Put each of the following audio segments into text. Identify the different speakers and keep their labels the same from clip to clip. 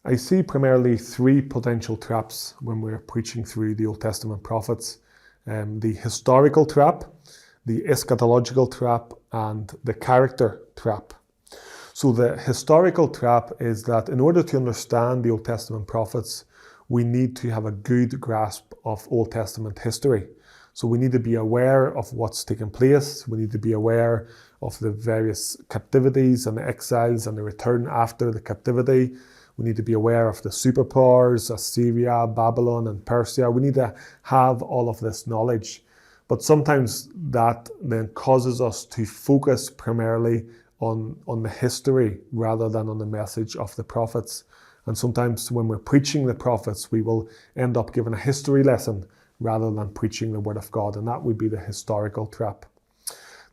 Speaker 1: I see primarily three potential traps when we're preaching through the Old Testament prophets. The historical trap, the eschatological trap, and the character trap. So the historical trap is that in order to understand the Old Testament prophets, we need to have a good grasp of Old Testament history. So we need to be aware of what's taken place. We need to be aware of the various captivities and the exiles and the return after the captivity. We need to be aware of the superpowers, Assyria, Babylon, and Persia. We need to have all of this knowledge. But sometimes that then causes us to focus primarily on the history rather than on the message of the prophets. And sometimes when we're preaching the prophets, we will end up giving a history lesson rather than preaching the word of God. And that would be the historical trap.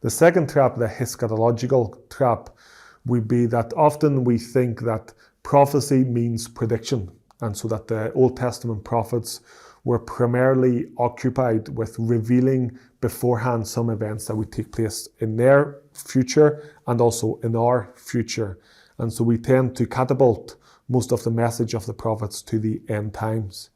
Speaker 1: The second trap, the eschatological trap, would be that often we think that prophecy means prediction. And so that the Old Testament prophets were primarily occupied with revealing beforehand some events that would take place in their future and also in our future. And so we tend to catapult most of the message of the prophets to the end times.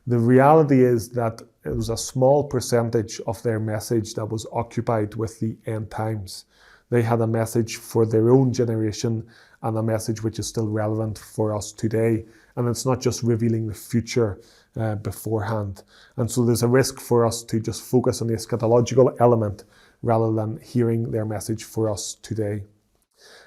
Speaker 1: The reality is that it was a small percentage of their message that was occupied with the end times. They had a message for their own generation and a message which is still relevant for us today. And it's not just revealing the future beforehand. And so there's a risk for us to just focus on the eschatological element rather than hearing their message for us today.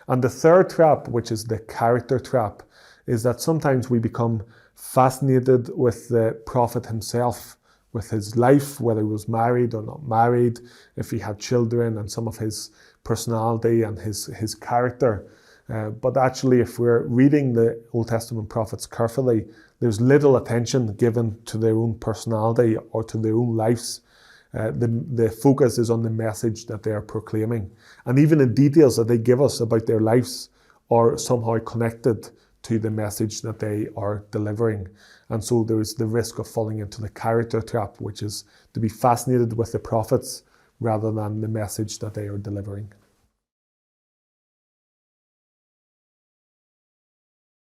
Speaker 1: And the third trap, which is the character trap, is that sometimes we become fascinated with the prophet himself, with his life, whether he was married or not married, if he had children, and some of his personality and his character. But actually, if we're reading the Old Testament prophets carefully, there's little attention given to their own personality or to their own lives. The focus is on the message that they are proclaiming. And even the details that they give us about their lives are somehow connected to the message that they are delivering. And so there is the risk of falling into the character trap, which is to be fascinated with the prophets rather than the message that they are delivering.